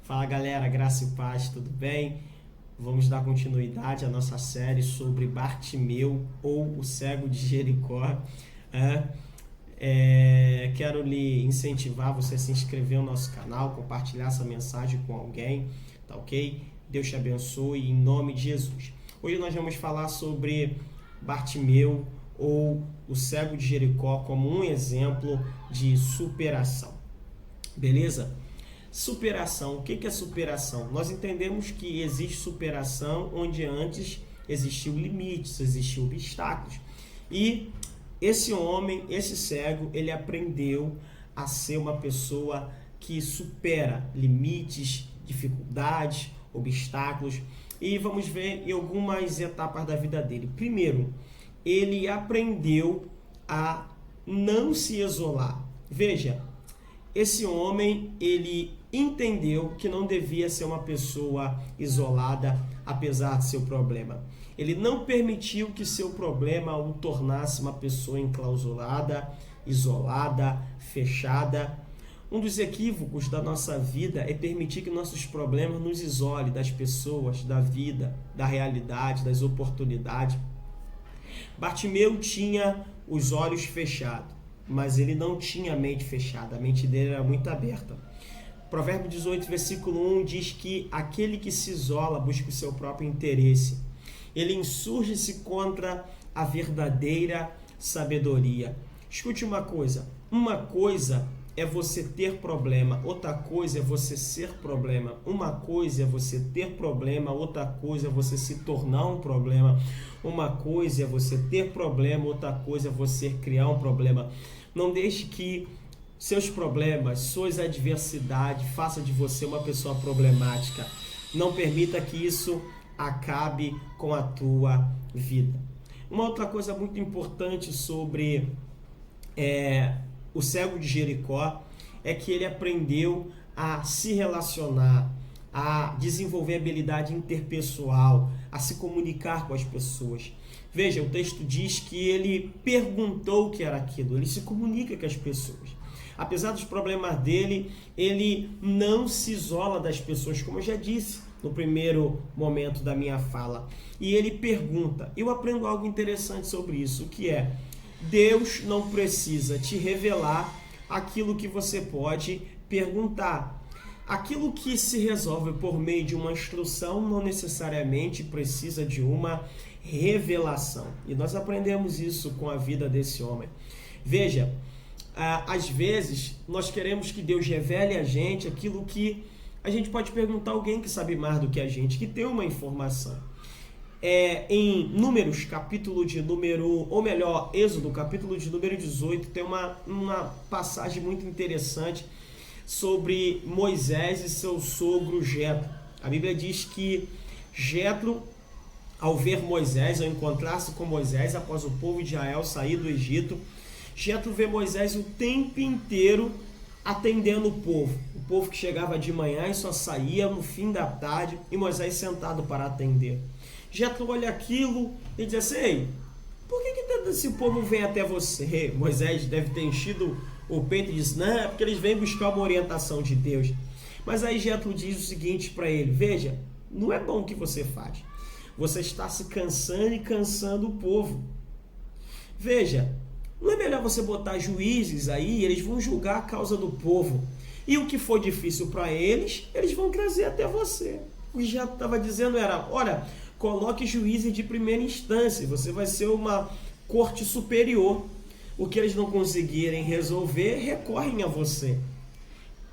Fala galera, graça e paz, tudo bem? Vamos dar continuidade à nossa série sobre Bartimeu ou o cego de Jericó. Quero lhe incentivar você a se inscrever no nosso canal, compartilhar essa mensagem com alguém, tá ok? Deus te abençoe em nome de Jesus. Hoje nós vamos falar sobre Bartimeu ou o cego de Jericó como um exemplo de superação. Beleza? Superação. O que é superação? Nós entendemos que existe superação onde antes existiu limites, existiu obstáculos. E esse homem, esse cego, ele aprendeu a ser uma pessoa que supera limites, dificuldades, obstáculos. E vamos ver em algumas etapas da vida dele. Primeiro, ele aprendeu a não se isolar. Veja, esse homem, ele entendeu que não devia ser uma pessoa isolada, apesar de seu problema. Ele não permitiu que seu problema o tornasse uma pessoa enclausurada, isolada, fechada. Um dos equívocos da nossa vida é permitir que nossos problemas nos isolem das pessoas, da vida, da realidade, das oportunidades. Bartimeu tinha os olhos fechados, mas ele não tinha a mente fechada, a mente dele era muito aberta. Provérbio 18, versículo 1 diz que aquele que se isola busca o seu próprio interesse. Ele insurge-se contra a verdadeira sabedoria. Escute uma coisa é você ter problema, outra coisa é você ser problema. Uma coisa é você ter problema, outra coisa é você se tornar um problema. Uma coisa é você ter problema, outra coisa é você criar um problema. Não deixe que seus problemas, suas adversidades façam de você uma pessoa problemática. Não permita que isso acabe com a tua vida. Uma outra coisa muito importante sobre o cego de Jericó é que ele aprendeu a se relacionar, a desenvolver habilidade interpessoal, a se comunicar com as pessoas. Veja, o texto diz que ele perguntou o que era aquilo, ele se comunica com as pessoas. Apesar dos problemas dele, ele não se isola das pessoas, como eu já disse no primeiro momento da minha fala. E ele pergunta, eu aprendo algo interessante sobre isso, que é: Deus não precisa te revelar aquilo que você pode perguntar. Aquilo que se resolve por meio de uma instrução não necessariamente precisa de uma revelação. E nós aprendemos isso com a vida desse homem. Veja, às vezes nós queremos que Deus revele a gente aquilo que a gente pode perguntar a alguém que sabe mais do que a gente, que tem uma informação. Em Números, Êxodo, capítulo de número 18, tem uma passagem muito interessante sobre Moisés e seu sogro Jetro. A Bíblia diz que Jetro, ao ver Moisés, ao encontrar-se com Moisés após o povo de Israel sair do Egito, Jetro vê Moisés o tempo inteiro atendendo o povo que chegava de manhã e só saía no fim da tarde, e Moisés sentado para atender. Jetro olha aquilo e diz assim: ei, por que esse povo vem até você? Moisés deve ter enchido o peito e disse: não, é porque eles vêm buscar uma orientação de Deus. Mas aí Jetro diz o seguinte para ele: veja, não é bom o que você faz. Você está se cansando e cansando o povo. Veja, não é melhor você botar juízes aí, eles vão julgar a causa do povo. E o que for difícil para eles, eles vão trazer até você. O que já estava dizendo era: olha, coloque juízes de primeira instância, você vai ser uma corte superior. O que eles não conseguirem resolver, recorrem a você.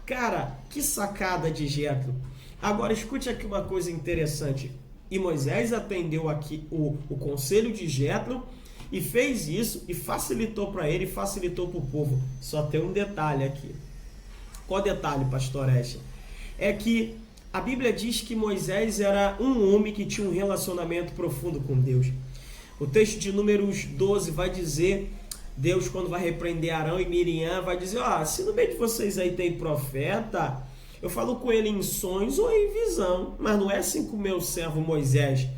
Cara, que sacada de Jetro. Agora escute aqui uma coisa interessante. E Moisés atendeu aqui o conselho de Jetro e fez isso e facilitou para ele, facilitou para o povo. Só tem um detalhe aqui. Qual detalhe, pastor Escher? É que a Bíblia diz que Moisés era um homem que tinha um relacionamento profundo com Deus. O texto de Números 12 vai dizer, Deus, quando vai repreender Arão e Miriam, vai dizer: se no meio de vocês aí tem profeta, eu falo com ele em sonhos ou em visão, mas não é assim com o meu servo Moisés,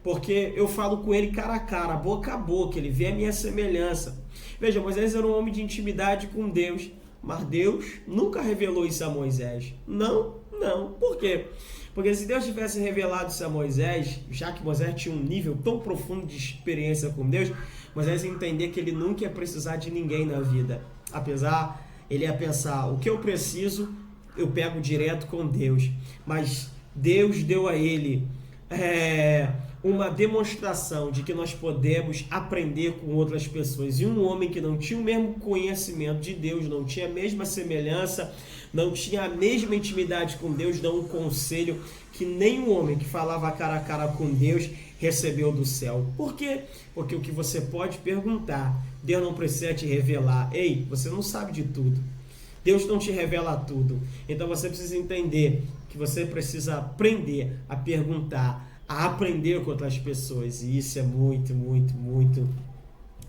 porque eu falo com ele cara a cara, boca a boca, ele vê a minha semelhança. Veja, Moisés era um homem de intimidade com Deus, mas Deus nunca revelou isso a Moisés. Não Não. Por quê? Porque se Deus tivesse revelado isso a Moisés, já que Moisés tinha um nível tão profundo de experiência com Deus, Moisés ia entender que ele nunca ia precisar de ninguém na vida. Apesar, ele ia pensar, o que eu preciso, eu pego direto com Deus. Mas Deus deu a ele uma demonstração de que nós podemos aprender com outras pessoas. E um homem que não tinha o mesmo conhecimento de Deus, não tinha a mesma semelhança, não tinha a mesma intimidade com Deus, dá um conselho que nenhum homem que falava cara a cara com Deus recebeu do céu. Por quê? Porque o que você pode perguntar, Deus não precisa te revelar. Ei, você não sabe de tudo. Deus não te revela tudo. Então você precisa entender que você precisa aprender a perguntar, a aprender com outras pessoas. E isso é muito, muito, muito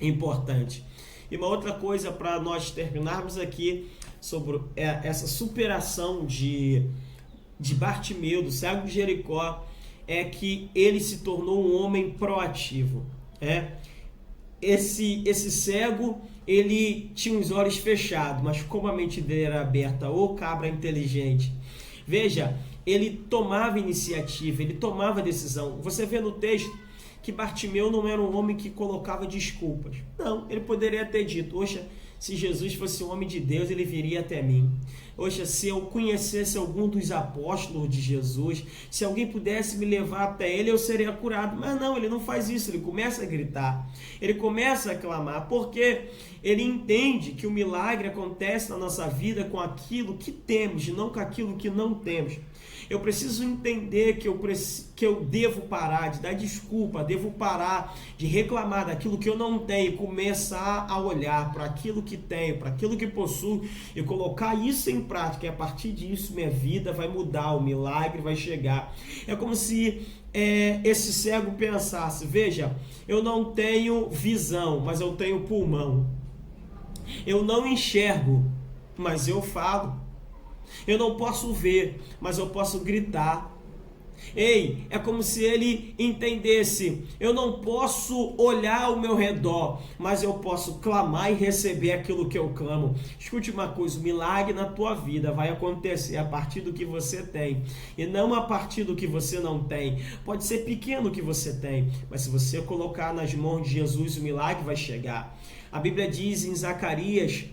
importante. E uma outra coisa para nós terminarmos aqui sobre essa superação de Bartimeu, do cego de Jericó, é que ele se tornou um homem proativo. Esse cego, ele tinha os olhos fechados, mas como a mente dele era aberta, ô cabra inteligente. Veja, ele tomava iniciativa, ele tomava decisão. Você vê no texto que Bartimeu não era um homem que colocava desculpas. Não, ele poderia ter dito, oxa, se Jesus fosse um homem de Deus, ele viria até mim. Oxa, se eu conhecesse algum dos apóstolos de Jesus, se alguém pudesse me levar até ele, eu seria curado. Mas não, ele não faz isso, ele começa a gritar, ele começa a clamar, porque ele entende que o milagre acontece na nossa vida com aquilo que temos, e não com aquilo que não temos. Eu preciso entender que eu devo parar de dar desculpa, devo parar de reclamar daquilo que eu não tenho e começar a olhar para aquilo que tenho, para aquilo que possuo e colocar isso em prática. E a partir disso minha vida vai mudar, o milagre vai chegar. É como se esse cego pensasse, veja, eu não tenho visão, mas eu tenho pulmão. Eu não enxergo, mas eu falo. Eu não posso ver, mas eu posso gritar. Ei, é como se ele entendesse, eu não posso olhar ao meu redor, mas eu posso clamar e receber aquilo que eu clamo. Escute uma coisa, o milagre na tua vida vai acontecer a partir do que você tem, e não a partir do que você não tem. Pode ser pequeno o que você tem, mas se você colocar nas mãos de Jesus, o milagre vai chegar. A Bíblia diz em Zacarias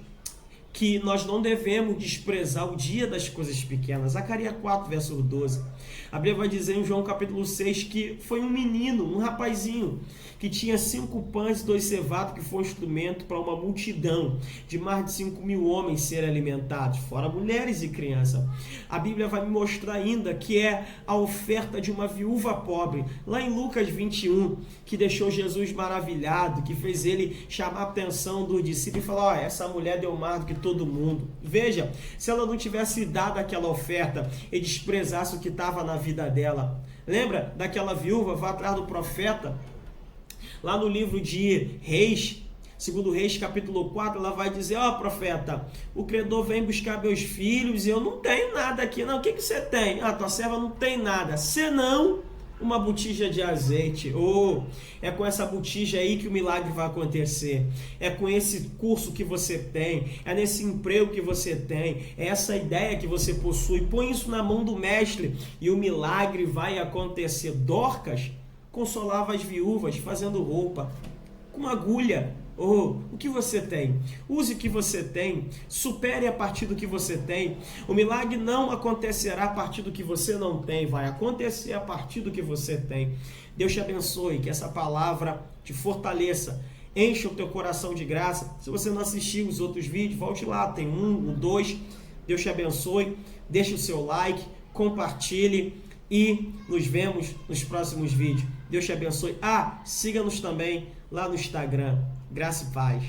que nós não devemos desprezar o dia das coisas pequenas. Zacarias 4, verso 12. A Bíblia vai dizer em João capítulo 6 que foi um menino, um rapazinho, que tinha 5 pães e 2 cevados, que foi um instrumento para uma multidão de mais de 5.000 homens serem alimentados, fora mulheres e crianças. A Bíblia vai me mostrar ainda que é a oferta de uma viúva pobre, lá em Lucas 21, que deixou Jesus maravilhado, que fez ele chamar a atenção dos discípulos e falar, essa mulher deu mais do que todo mundo. Veja, se ela não tivesse dado aquela oferta e desprezasse o que estava na vida dela. Lembra daquela viúva, vai atrás do profeta, lá no livro de Reis, segundo Reis capítulo 4, ela vai dizer, profeta, o credor vem buscar meus filhos e eu não tenho nada aqui. Não, o que você tem? Tua serva não tem nada, senão uma botija de azeite. É com essa botija aí que o milagre vai acontecer. É com esse curso que você tem, é nesse emprego que você tem, é essa ideia que você possui. Põe isso na mão do mestre e o milagre vai acontecer. Dorcas consolava as viúvas fazendo roupa com agulha. O que você tem? Use o que você tem, supere a partir do que você tem. O milagre não acontecerá a partir do que você não tem, vai acontecer a partir do que você tem. Deus te abençoe, que essa palavra te fortaleça, encha o teu coração de graça. Se você não assistiu os outros vídeos, volte lá, tem 1, 2. Deus te abençoe, deixe o seu like, compartilhe e nos vemos nos próximos vídeos. Deus te abençoe. Siga-nos também lá no Instagram. Graça e paz.